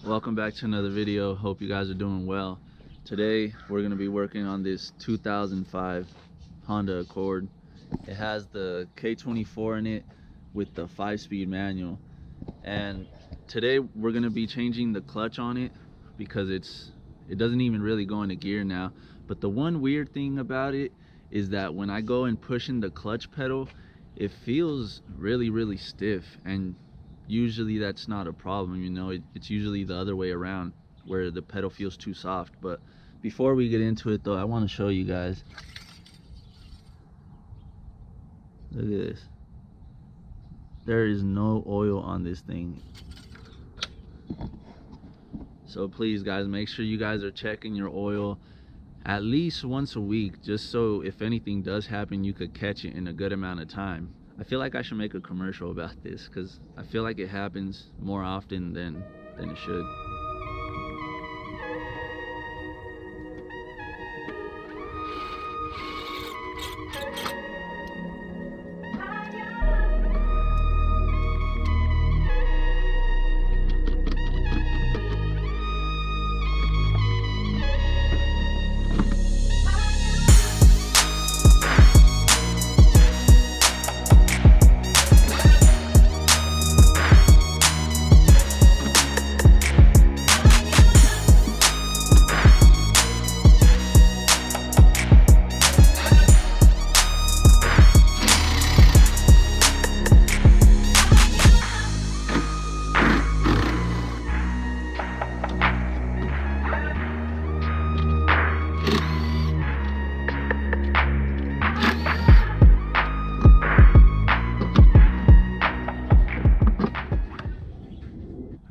Welcome back to another video. Hope you guys are doing well. Today we're going to be working on this 2005 Honda Accord. It has the K24 in it with the 5-speed manual, and today we're going to be changing the clutch on it because it doesn't even really go into gear now. But the one weird thing about it is that when I go and push in the clutch pedal, it feels really stiff, and usually that's not a problem, you know. It's usually the other way around where the pedal feels too soft. But before we get into it though, I want to show you guys. Look at this. There is no oil on this thing. So please guys, make sure you guys are checking your oil at least once a week, just so if anything does happen you could catch it in a good amount of time. I feel like I should make a commercial about this because I feel like it happens more often than it should.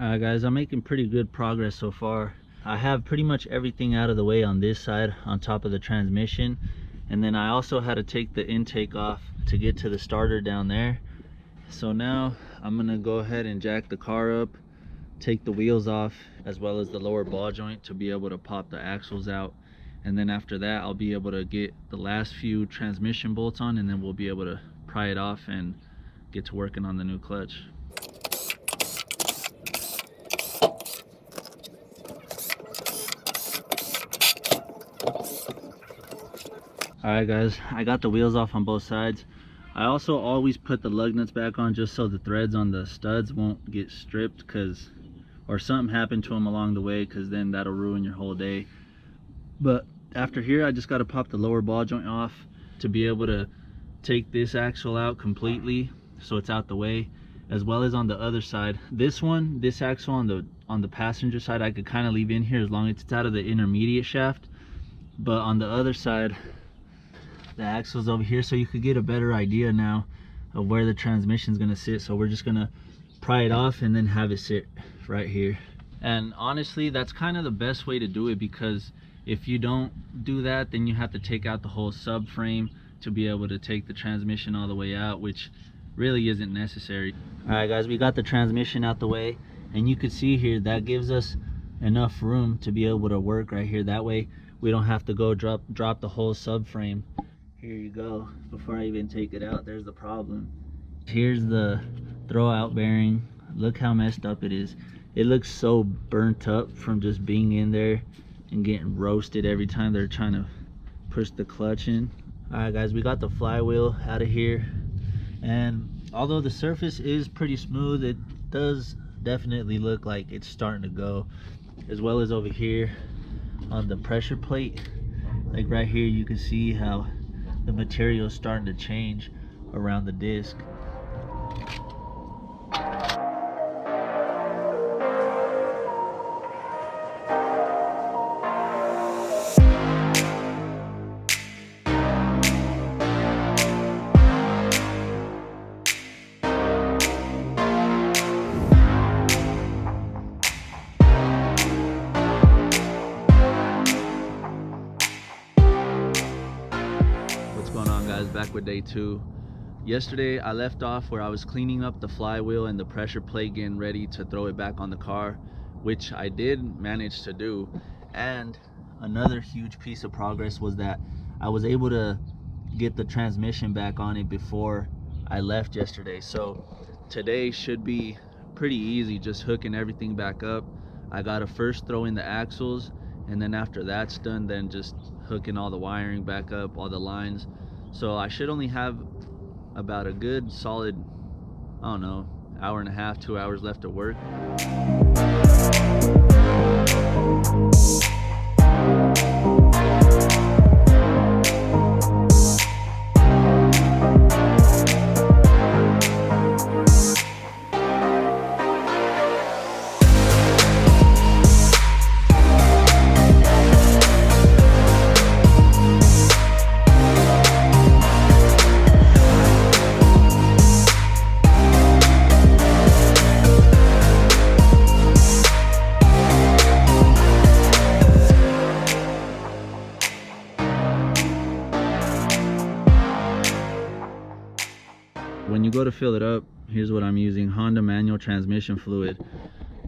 Alright guys, I'm making pretty good progress so far. I have pretty much everything out of the way on this side on top of the transmission, and then I also had to take the intake off to get to the starter down there. So now I'm gonna go ahead and jack the car up, take the wheels off as well as the lower ball joint to be able to pop the axles out, and then after that I'll be able to get the last few transmission bolts on, and then we'll be able to pry it off and get to working on the new clutch. Alright guys, I got the wheels off on both sides. I also always put the lug nuts back on just so the threads on the studs won't get stripped, or something happened to them along the way, because then that'll ruin your whole day. But after here I just got to pop the lower ball joint off to be able to take this axle out completely so it's out the way, as well as on the other side. This axle on the passenger side I could kind of leave in here as long as it's out of the intermediate shaft, but on the other side the axle's over here, so you could get a better idea now of where the transmission's gonna sit. So we're just gonna pry it off and then have it sit right here. And honestly, that's kind of the best way to do it, because if you don't do that, then you have to take out the whole subframe to be able to take the transmission all the way out, which really isn't necessary. All right guys, we got the transmission out the way, and you can see here that gives us enough room to be able to work right here. That way we don't have to go drop the whole subframe. Here you go. Before I even take it out, there's the problem. Here's the throwout bearing. Look how messed up it is. It looks so burnt up from just being in there and getting roasted every time they're trying to push the clutch in. Alright guys, we got the flywheel out of here, and although the surface is pretty smooth, it does definitely look like it's starting to go, as well as over here on the pressure plate. Like right here, you can see how the material is starting to change around the disc. What's going on guys, back with day 2. Yesterday I left off where I was cleaning up the flywheel and the pressure plate, getting ready to throw it back on the car, which I did manage to do. And another huge piece of progress was that I was able to get the transmission back on it before I left yesterday. So today should be pretty easy, just hooking everything back up. I gotta first throw in the axles, and then after that's done, then just hooking all the wiring back up, all the lines. So I should only have about a good solid, I don't know, hour and a half, 2 hours left of work. When you go to fill it up, here's what I'm using: Honda manual transmission fluid.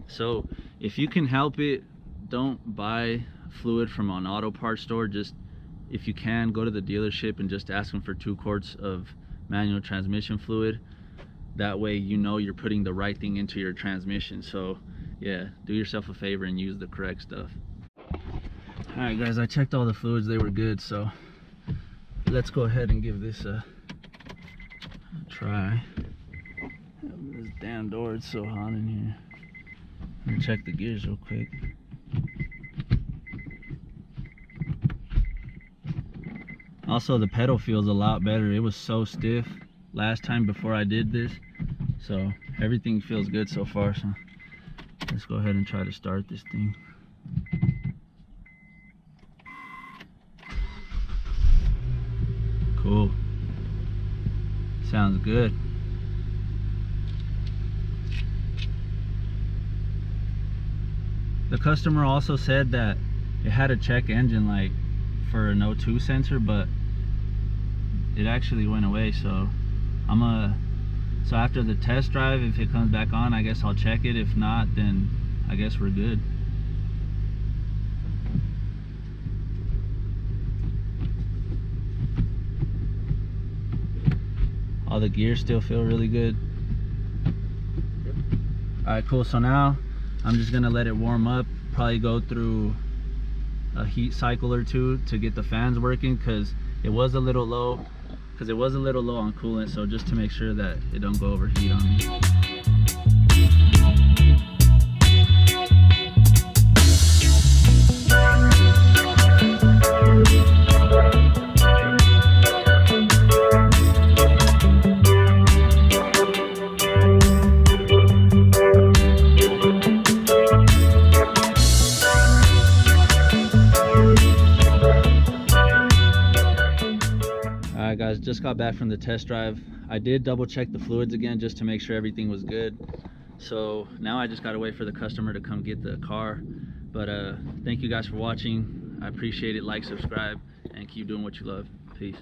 So if you can help it, don't buy fluid from an auto parts store. Just, if you can, go to the dealership and just ask them for 2 quarts of manual transmission fluid. That way you know you're putting the right thing into your transmission. So yeah, do yourself a favor and use the correct stuff. All right guys, I checked all the fluids, they were good, so let's go ahead and give this a try. This damn door, it's so hot in here. Let me check the gears real quick. Also, the pedal feels a lot better. It was so stiff last time before I did this, so everything feels good so far. So let's go ahead and try to start this thing. Cool. Sounds good. The customer also said that it had a check engine light for an O2 sensor, but it actually went away. So so after the test drive, if it comes back on, I guess I'll check it. If not, then I guess we're good. All the gears still feel really good. All right, cool. So now I'm just gonna let it warm up, probably go through a heat cycle or 2 to get the fans working, because it was a little low on coolant. So just to make sure that it don't go overheat on me. Alright guys, just got back from the test drive. I did double check the fluids again just to make sure everything was good. So now I just gotta wait for the customer to come get the car. But thank you guys for watching. I appreciate it. Like, subscribe, and keep doing what you love. Peace.